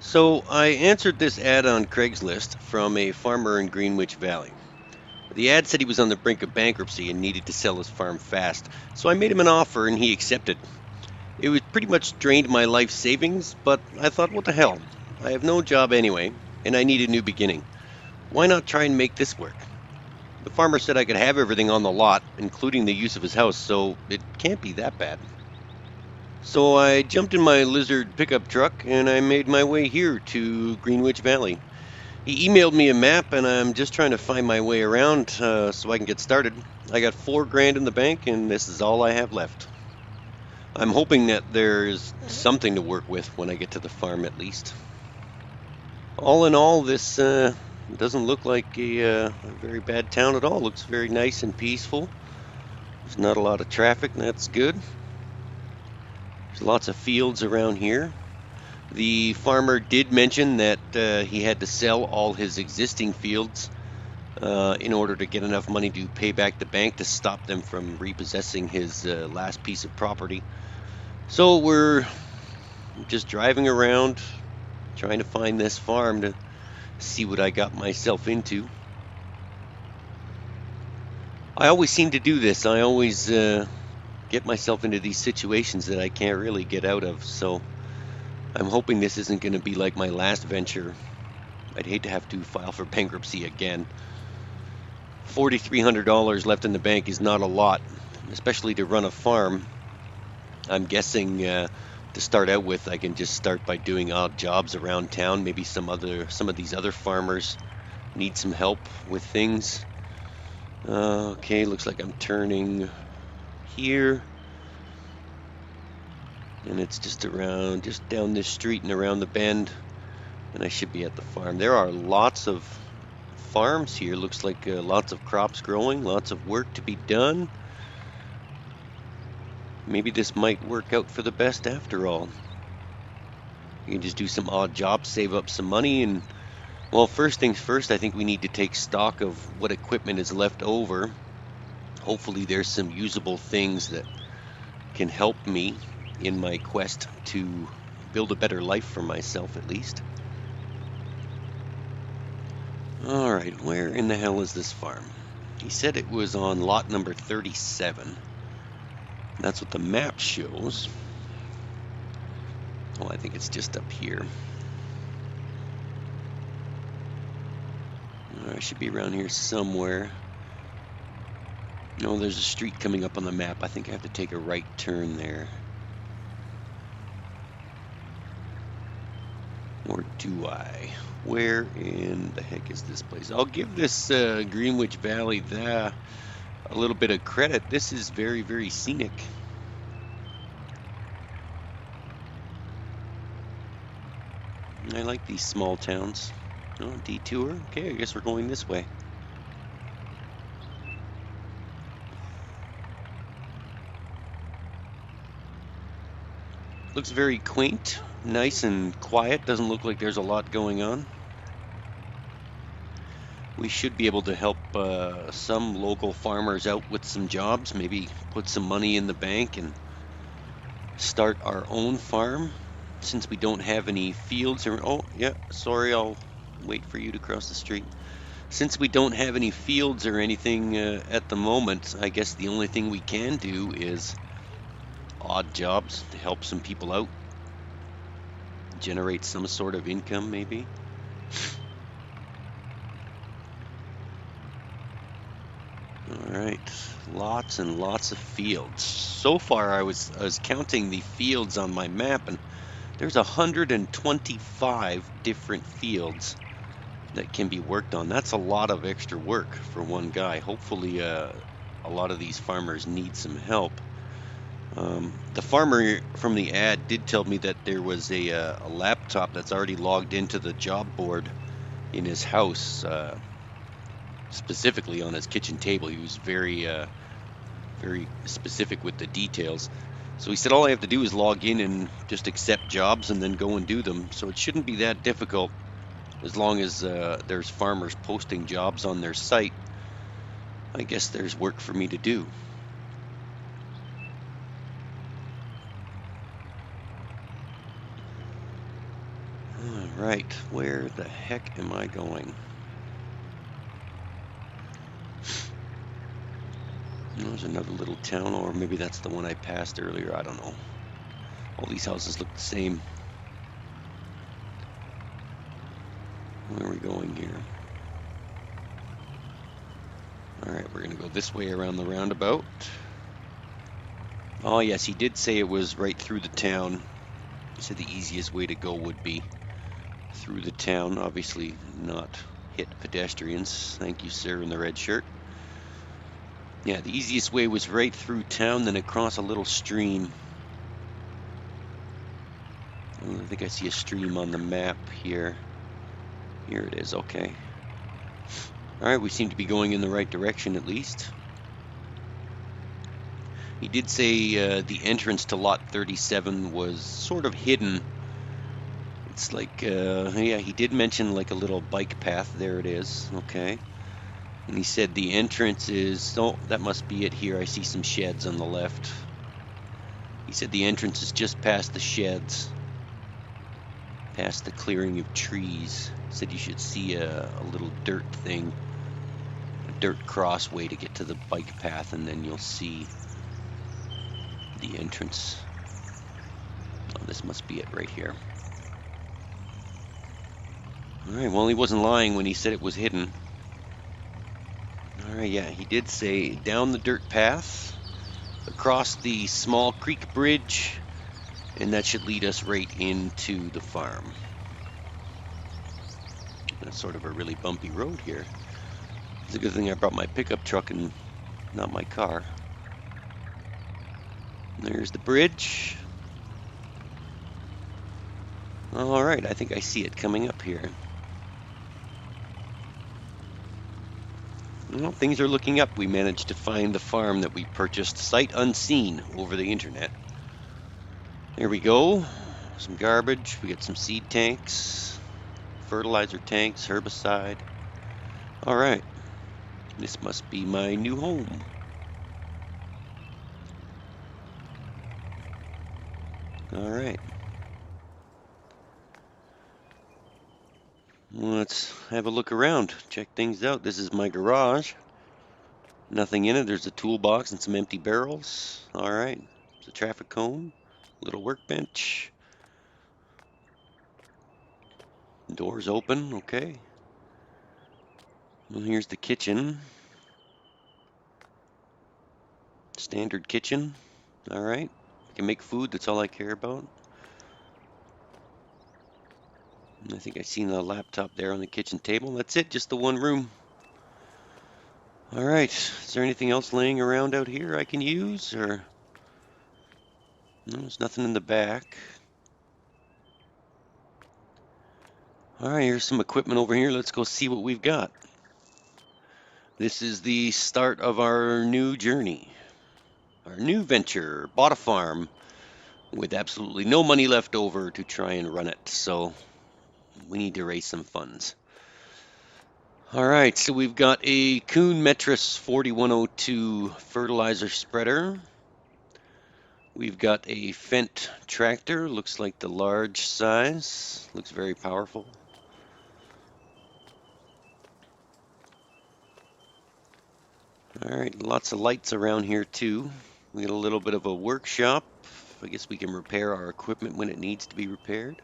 So I answered this ad on Craigslist from a farmer in Greenwich Valley. The ad said he was on the brink of bankruptcy and needed to sell his farm fast, so I made him an offer and he accepted. It was pretty much drained my life savings, but I thought, what the hell? I have no job anyway, and I need a new beginning. Why not try and make this work? The farmer said I could have everything on the lot, including the use of his house, so it can't be that bad. So I jumped in my Lizard pickup truck and I made my way here to Greenwich Valley. He emailed me a map, and I'm just trying to find my way around so I can get started. I got 4 grand in the bank, and this is all I have left. I'm hoping that there's something to work with when I get to the farm, at least. All in all, this doesn't look like a very bad town at all. It looks very nice and peaceful. There's not a lot of traffic, and that's good. There's lots of fields around here. The farmer did mention that he had to sell all his existing fields in order to get enough money to pay back the bank to stop them from repossessing his last piece of property. So we're just driving around trying to find this farm to see what I got myself into. I always seem to do this. I always get myself into these situations that I can't really get out of. So I'm hoping this isn't going to be like my last venture. I'd hate to have to file for bankruptcy again. $4,300 left in the bank is not a lot, especially to run a farm. I'm guessing to start out with, I can just start by doing odd jobs around town. Maybe some of these other farmers need some help with things. Okay, looks like I'm turning here, and it's just down this street and around the bend, and I should be at the farm. There are lots of farms here. Looks like lots of crops growing, lots of work to be done. Maybe this might work out for the best after all. You can just do some odd jobs, save up some money, and, well, first things first, I think we need to take stock of what equipment is left over. Hopefully there's some usable things that can help me in my quest to build a better life for myself, at least. All right, where in the hell is this farm? He said it was on lot number 37. That's what the map shows. Oh, I think it's just up here. I should be around here somewhere. No, there's a street coming up on the map. I think I have to take a right turn there. Or do I? Where in the heck is this place? I'll give this Greenwich Valley a little bit of credit. This is very, very scenic. I like these small towns. Oh, detour. Okay, I guess we're going this way. Looks very quaint, nice and quiet. Doesn't look like there's a lot going on. We should be able to help some local farmers out with some jobs, maybe put some money in the bank and start our own farm. Since we don't have any fields or, oh yeah, sorry, I'll wait for you to cross the street. Since we don't have any fields or anything at the moment, I guess the only thing we can do is odd jobs to help some people out, generate some sort of income maybe. All right, lots and lots of fields. So far I was counting the fields on my map, and there's 125 different fields that can be worked on. That's a lot of extra work for one guy. Hopefully a lot of these farmers need some help. The farmer from the ad did tell me that there was a laptop that's already logged into the job board in his house, specifically on his kitchen table. He was very specific with the details. So he said all I have to do is log in and just accept jobs and then go and do them. So it shouldn't be that difficult as long as there's farmers posting jobs on their site. I guess there's work for me to do. All right, where the heck am I going? There's another little town, or maybe that's the one I passed earlier. I don't know. All these houses look the same. Where are we going here? All right, we're going to go this way around the roundabout. Oh, yes, he did say it was right through the town. He said the easiest way to go would be through the town. Obviously not hit pedestrians. Thank you, sir, in the red shirt. Yeah, the easiest way was right through town, then across a little stream. Oh, I think I see a stream on the map here. Here it is, okay. All right, we seem to be going in the right direction at least. He did say the entrance to lot 37 was sort of hidden. It's like, yeah, he did mention like a little bike path. There it is, okay. And he said the entrance is, oh, that must be it here. I see some sheds on the left. He said the entrance is just past the sheds, past the clearing of trees. He said you should see a little dirt thing, a dirt crossway to get to the bike path, and then you'll see the entrance. Oh, this must be it right here. All right, well, he wasn't lying when he said it was hidden. All right, yeah, he did say down the dirt path, across the small creek bridge, and that should lead us right into the farm. That's sort of a really bumpy road here. It's a good thing I brought my pickup truck and not my car. There's the bridge. All right, I think I see it coming up here. Well, things are looking up. We managed to find the farm that we purchased sight unseen over the internet. There we go. Some garbage. We got some seed tanks, fertilizer tanks, herbicide. All right. This must be my new home. All right. Let's have a look around, check things out. This is my garage. Nothing in it. There's a toolbox and some empty barrels. All right. There's a traffic cone, little workbench. Doors open, okay. Well, here's the kitchen. Standard kitchen. All right. I can make food. That's all I care about. I think I seen the laptop there on the kitchen table. That's it, just the one room. All right, is there anything else laying around out here I can use, or? No, there's nothing in the back. All right, here's some equipment over here. Let's go see what we've got. This is the start of our new journey, our new venture. Bought a farm with absolutely no money left over to try and run it, so we need to raise some funds. All right, so we've got a Kuhn Metris 4102 fertilizer spreader. We've got a Fendt tractor, looks like the large size, looks very powerful. All right, lots of lights around here too. We got a little bit of a workshop. I guess we can repair our equipment when it needs to be repaired.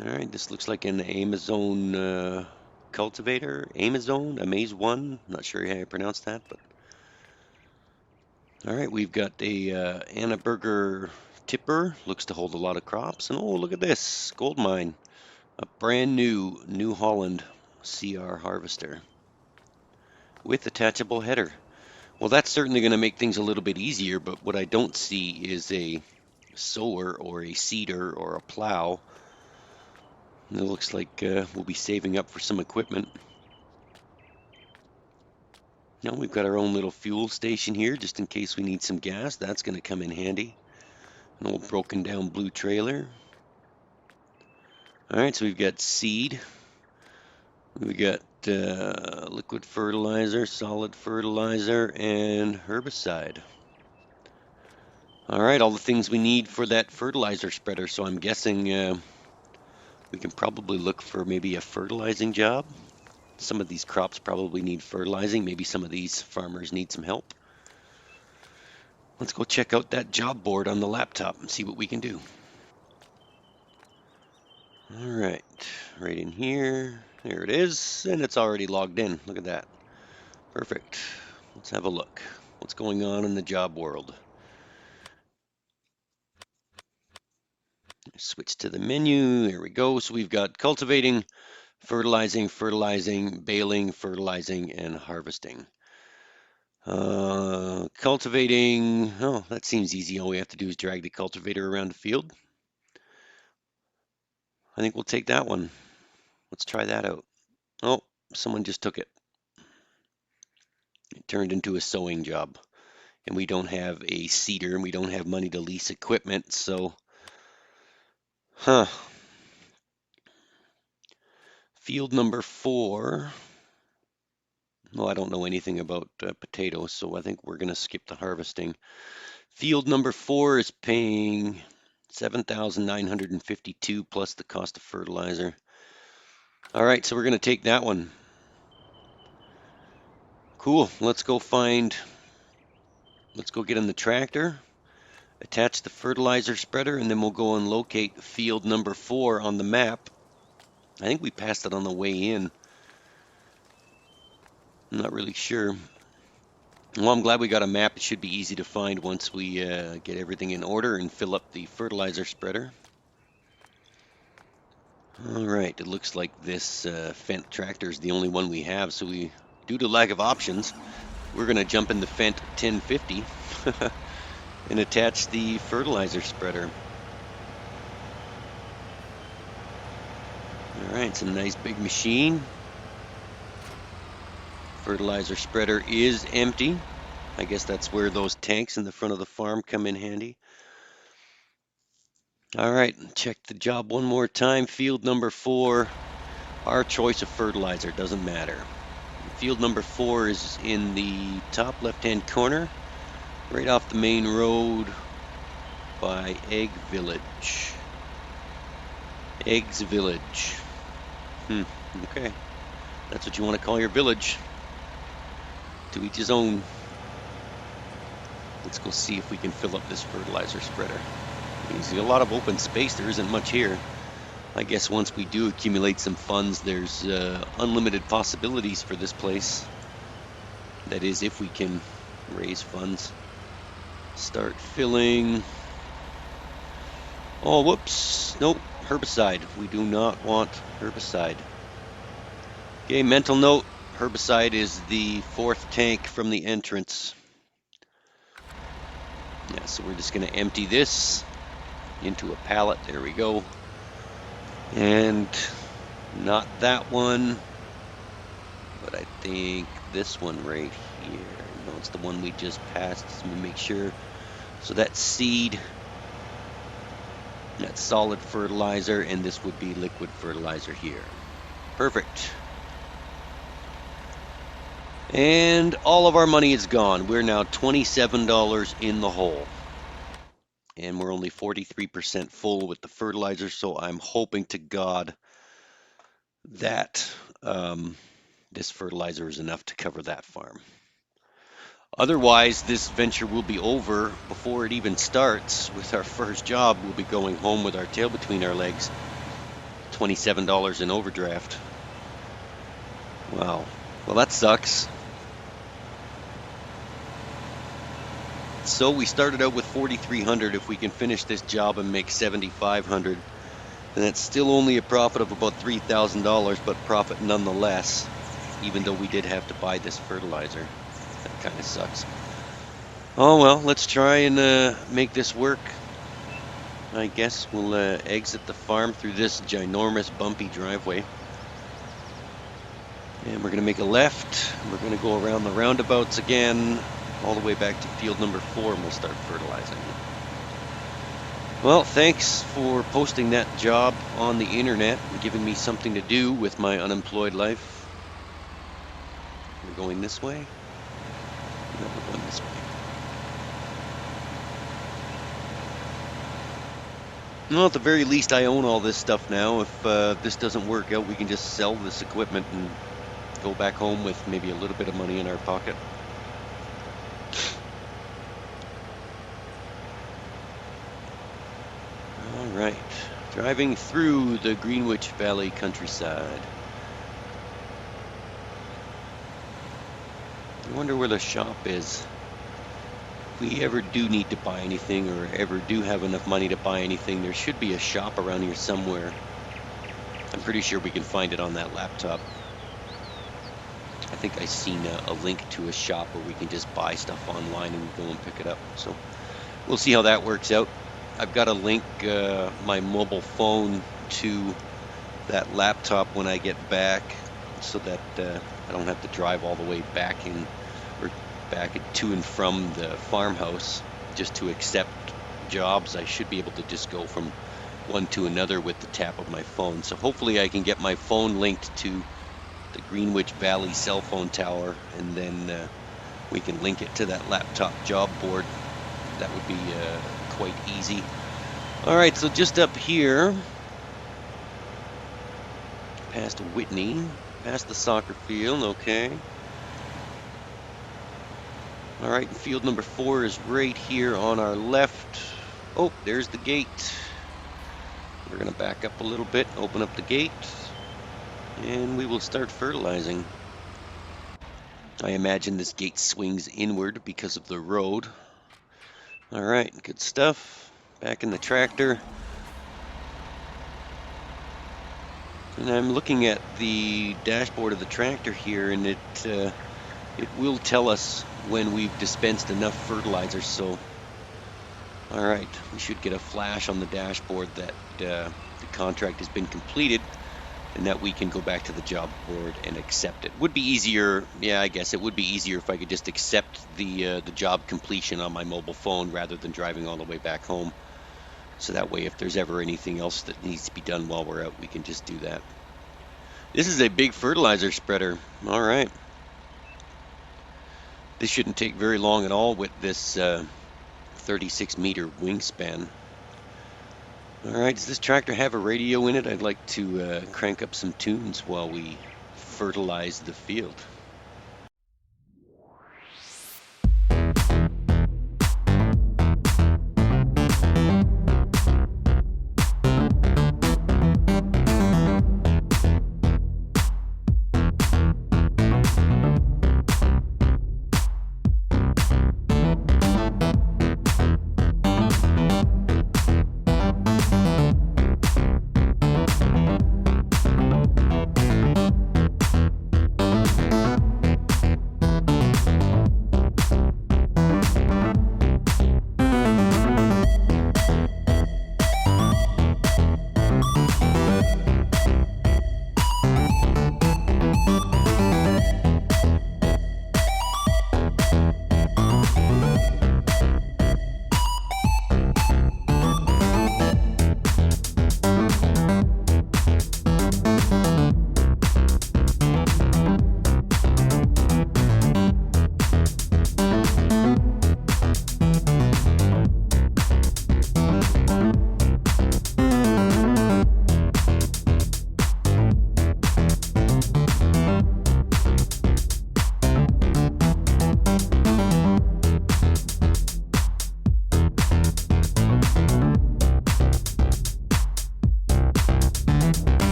All right, this looks like an Amazon cultivator. Amazon, Amaze One. Not sure how you pronounce that, but all right, we've got a Anna Burger tipper. Looks to hold a lot of crops. And oh, look at this gold mine, a brand new New Holland CR harvester with attachable header. Well, that's certainly going to make things a little bit easier, but what I don't see is a sower or a seeder or a plow. It looks like we'll be saving up for some equipment. Now we've got our own little fuel station here just in case we need some gas. That's going to come in handy. An old broken down blue trailer. All right, so we've got seed. We got liquid fertilizer, solid fertilizer, and herbicide. All right, all the things we need for that fertilizer spreader. So I'm guessing we can probably look for maybe a fertilizing job. Some of these crops probably need fertilizing. Maybe some of these farmers need some help. Let's go check out that job board on the laptop and see what we can do. All right, right in here. There it is, and it's already logged in. Look at that. Perfect. Let's have a look. What's going on in the job world? Switch to the menu. There we go. So we've got cultivating, fertilizing, baling, fertilizing, and harvesting. Cultivating. Oh, that seems easy. All we have to do is drag the cultivator around the field. I think we'll take that one. Let's try that out. Oh, someone just took it. It turned into a sewing job. And we don't have a seeder and we don't have money to lease equipment. So, field number 4. Well, I don't know anything about potatoes, so I think we're going to skip the harvesting. Field number 4 is paying $7,952 plus the cost of fertilizer. All right, so we're going to take that one. Cool. Let's go get in the tractor, attach the fertilizer spreader, and then we'll go and locate field number 4 on the map. I think we passed it on the way in. I'm not really sure. Well, I'm glad we got a map. It should be easy to find once we get everything in order and fill up the fertilizer spreader. All right, it looks like this Fendt tractor is the only one we have, so due to lack of options, we're going to jump in the Fendt 1050 and attach the fertilizer spreader. All right, it's a nice big machine. Fertilizer spreader is empty. I guess that's where those tanks in the front of the farm come in handy. All right, check the job one more time. Field number 4, our choice of fertilizer, doesn't matter. Field number 4 is in the top left-hand corner, right off the main road by Egg Village. Eggs Village. Okay. That's what you want to call your village. To each his own. Let's go see if we can fill up this fertilizer spreader. There's a lot of open space. There isn't much here. I guess once we do accumulate some funds, there's unlimited possibilities for this place. That is, if we can raise funds. Start filling. Oh, whoops. Nope. Herbicide. We do not want herbicide. Okay, mental note. Herbicide is the 4th tank from the entrance. Yeah, so we're just going to empty this into a pallet. There we go. And not that one, but I think this one right here. No, it's the one we just passed. So let me make sure. So that's seed. That's solid fertilizer, and this would be liquid fertilizer here. Perfect. And all of our money is gone. We're now $27 in the hole. And we're only 43% full with the fertilizer, so I'm hoping to God that this fertilizer is enough to cover that farm. Otherwise, this venture will be over before it even starts. With our first job, we'll be going home with our tail between our legs. $27 in overdraft. Wow. Well, that sucks. So we started out with $4,300. If we can finish this job and make $7,500, then that's still only a profit of about $3,000, but profit nonetheless, even though we did have to buy this fertilizer. That kind of sucks. Oh well, let's try and make this work. I guess we'll exit the farm through this ginormous bumpy driveway. And we're going to make a left. We're going to go around the roundabouts again, all the way back to field number 4, and we'll start fertilizing. Well, thanks for posting that job on the internet and giving me something to do with my unemployed life. We're going this way? No, we're going this way. Well, at the very least, I own all this stuff now. If this doesn't work out, we can just sell this equipment and go back home with maybe a little bit of money in our pocket. All right, driving through the Greenwich Valley countryside. I wonder where the shop is. If we ever do need to buy anything or ever do have enough money to buy anything, there should be a shop around here somewhere. I'm pretty sure we can find it on that laptop. I think I've seen a link to a shop where we can just buy stuff online and go and pick it up. So we'll see how that works out. I've got to link my mobile phone to that laptop when I get back so that I don't have to drive all the way back in or back to and from the farmhouse just to accept jobs. I should be able to just go from one to another with the tap of my phone. So hopefully I can get my phone linked to the Greenwich Valley cell phone tower, and then we can link it to that laptop job board. That would be quite easy. All right, so just up here, past Whitney, past the soccer field, okay. All right, field number 4 is right here on our left. Oh, there's the gate. We're gonna back up a little bit, open up the gate, and we will start fertilizing. I imagine this gate swings inward because of the road. All right, good stuff. Back in the tractor. And I'm looking at the dashboard of the tractor here, and it will tell us when we've dispensed enough fertilizer. So, all right, we should get a flash on the dashboard that the contract has been completed, and that we can go back to the job board and accept it. Would be easier, yeah, I guess it would be easier if I could just accept the job completion on my mobile phone rather than driving all the way back home. So that way, if there's ever anything else that needs to be done while we're out, we can just do that. This is a big fertilizer spreader. All right. This shouldn't take very long at all with this 36-meter wingspan. All right, does this tractor have a radio in it? I'd like to crank up some tunes while we fertilize the field.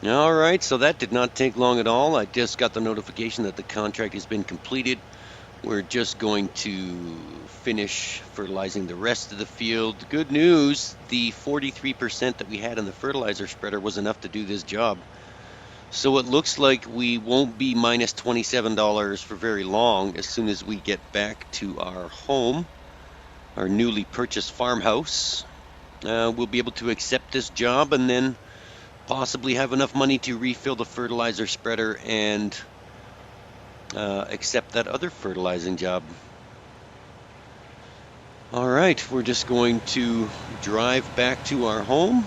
All right, so that did not take long at all. I just got the notification that the contract has been completed. We're just going to finish fertilizing the rest of the field. Good news, the 43% that we had in the fertilizer spreader was enough to do this job. So it looks like we won't be minus $27 for very long. As soon as we get back to our home, our newly purchased farmhouse, we'll be able to accept this job and then possibly have enough money to refill the fertilizer spreader and accept that other fertilizing job. All right, we're just going to drive back to our home.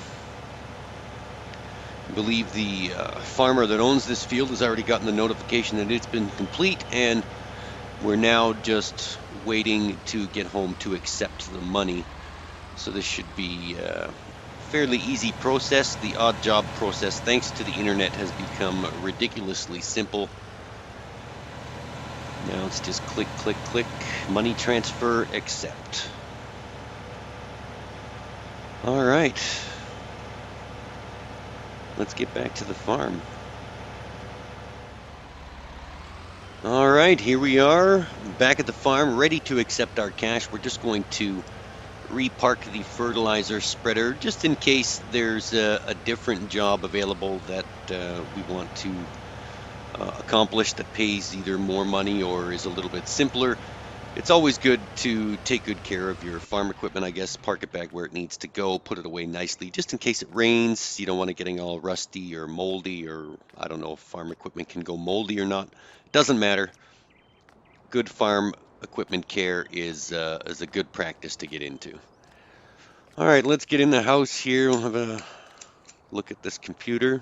I believe the farmer that owns this field has already gotten the notification that it's been complete, and we're now just waiting to get home to accept the money. So this should be a fairly easy process. The odd job process, thanks to the internet, has become ridiculously simple. Now it's just click, click, click, money transfer, accept. All right. Let's get back to the farm. All right, here we are, back at the farm, ready to accept our cash. We're just going to repark the fertilizer spreader just in case there's a different job available that we want to accomplish that pays either more money or is a little bit simpler. It's always good to take good care of your farm equipment, I guess. Park it back where it needs to go, put it away nicely, just in case it rains. You don't want it getting all rusty or moldy, or I don't know if farm equipment can go moldy or not. Doesn't matter. Good farm equipment care is a good practice to get into. All right, let's get in the house here. We'll have a look at this computer.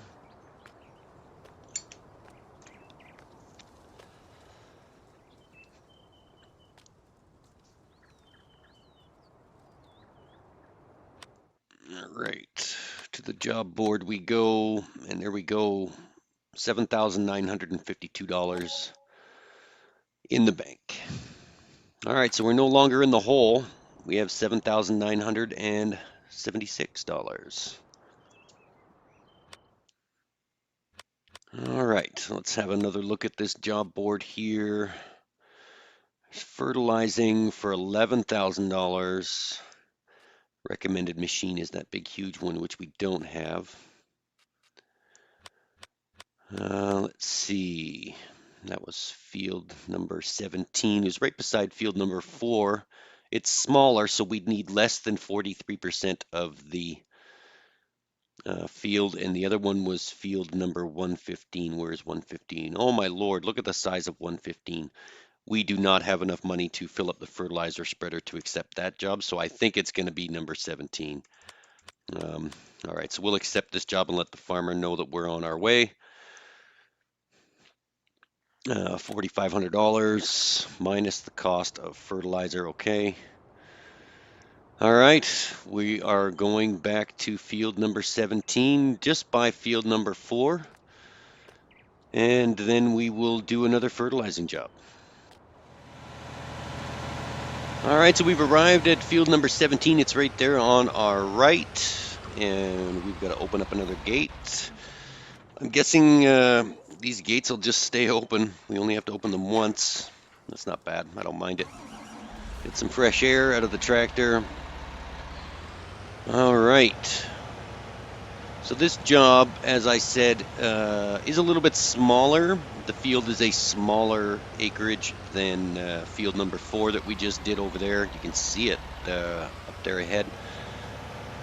All right, to the job board we go, and there we go, $7,952 in the bank. All right, so we're no longer in the hole. We have $7,976. All right, let's have another look at this job board here. Fertilizing for $11,000. Recommended machine is that big, huge one, which we don't have. Let's see. That was field number 17. It was right beside field number 4. It's smaller, so we'd need less than 43% of the field, and the other one was field number 115. Where's 115? Oh my lord, look at the size of 115. We do not have enough money to fill up the fertilizer spreader to accept that job, so I think it's going to be number 17. All right, so we'll accept this job and let the farmer know that we're on our way. $4,500 minus the cost of fertilizer, okay. All right, we are going back to field number 17, just by field number 4, and then we will do another fertilizing job. All right, so we've arrived at field number 17. It's right there on our right, and we've got to open up another gate. I'm guessing these gates will just stay open. We only have to open them once. That's not bad. I don't mind it. Get some fresh air out of the tractor. All right. So this job, as I said, is a little bit smaller. The field is a smaller acreage than field number 4 that we just did over there. You can see it up there ahead.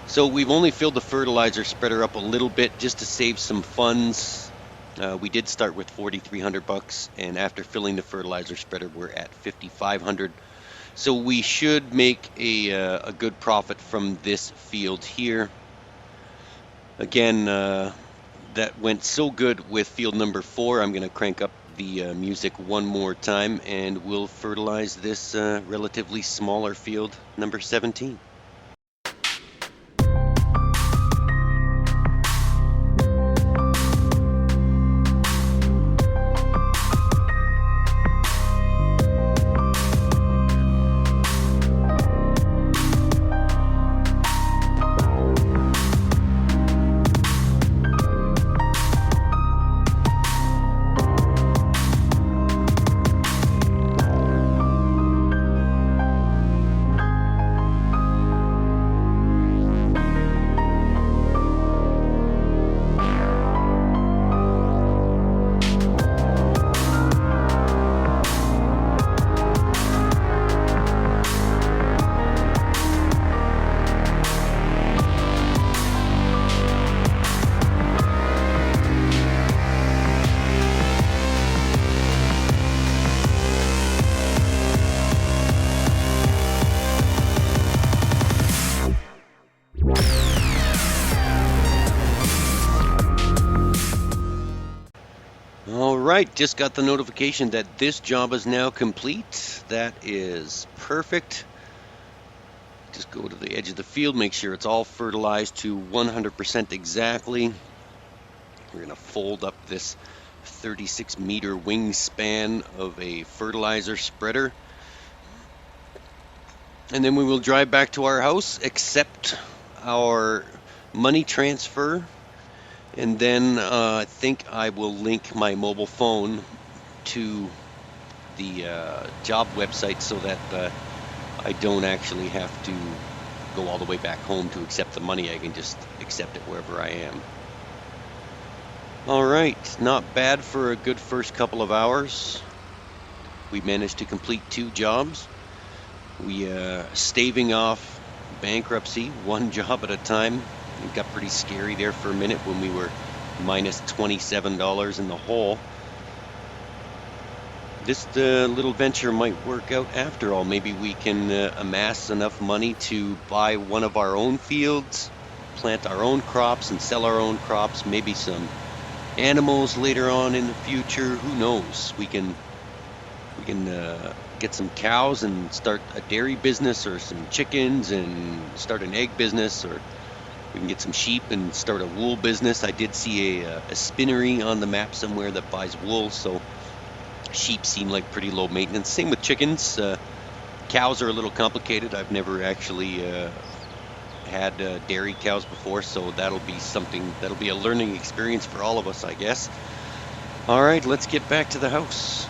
So we've only filled the fertilizer spreader up a little bit just to save some funds. We did start with $4,300, and after filling the fertilizer spreader, we're at $5,500. So we should make a good profit from this field here. Again, that went so good with field number 4. I'm going to crank up the music one more time, and we'll fertilize this relatively smaller field, number 17. right, just got the notification that this job is now complete. That is perfect. Just go to the edge of the field, make sure it's all fertilized to 100% exactly. We're going to fold up this 36-meter wingspan of a fertilizer spreader. And then we will drive back to our house, accept our money transfer, and then I think I will link my mobile phone to the job website so that I don't actually have to go all the way back home to accept the money. I can just accept it wherever I am. All right, not bad for a good first couple of hours. We managed to complete 2 jobs. We staving off bankruptcy one job at a time. It got pretty scary there for a minute when we were minus $27 in the hole. This little venture might work out after all. Maybe we can amass enough money to buy one of our own fields, plant our own crops and sell our own crops, maybe some animals later on in the future. Who knows? We can get some cows and start a dairy business, or some chickens and start an egg business, or we can get some sheep and start a wool business. I did see a spinnery on the map somewhere that buys wool, so sheep seem like pretty low maintenance. Same with chickens. Cows are a little complicated. I've never actually had dairy cows before, so that'll be a learning experience for all of us, I guess. All right, let's get back to the house.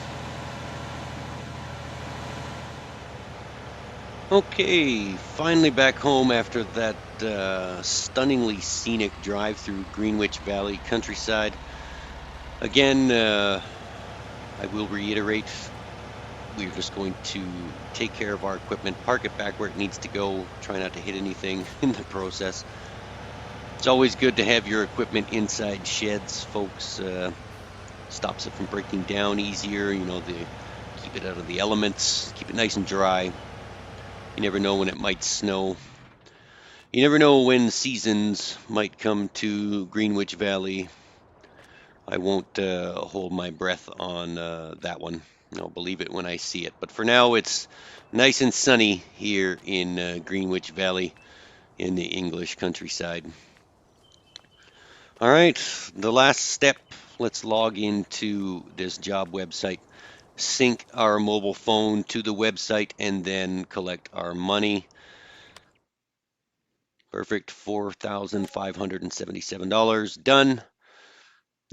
Okay, finally back home after that stunningly scenic drive through Greenwich Valley countryside. Again, I will reiterate, we're just going to take care of our equipment, park it back where it needs to go, try not to hit anything in the process. It's always good to have your equipment inside sheds, folks. Stops it from breaking down easier, keep it out of the elements, keep it nice and dry. You never know when it might snow. You never know when seasons might come to Greenwich Valley. I won't hold my breath on that one. I'll believe it when I see it. But for now, it's nice and sunny here in Greenwich Valley in the English countryside. All right, the last step. Let's log into this job website, sync our mobile phone to the website, and then collect our money. Perfect, $4,577 done.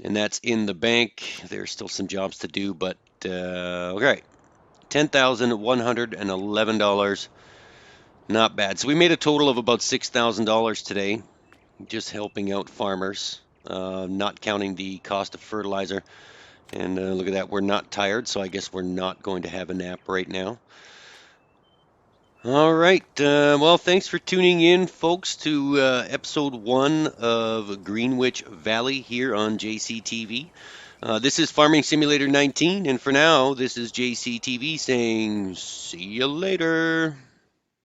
And that's in the bank. There's still some jobs to do, but okay. $10,111. Not bad. So we made a total of about $6,000 today, just helping out farmers, not counting the cost of fertilizer. And look at that, we're not tired, so I guess we're not going to have a nap right now. All right. Well, thanks for tuning in, folks, to episode 1 of Greenwich Valley here on JCTV. This is Farming Simulator 19, and for now, this is JCTV saying see you later.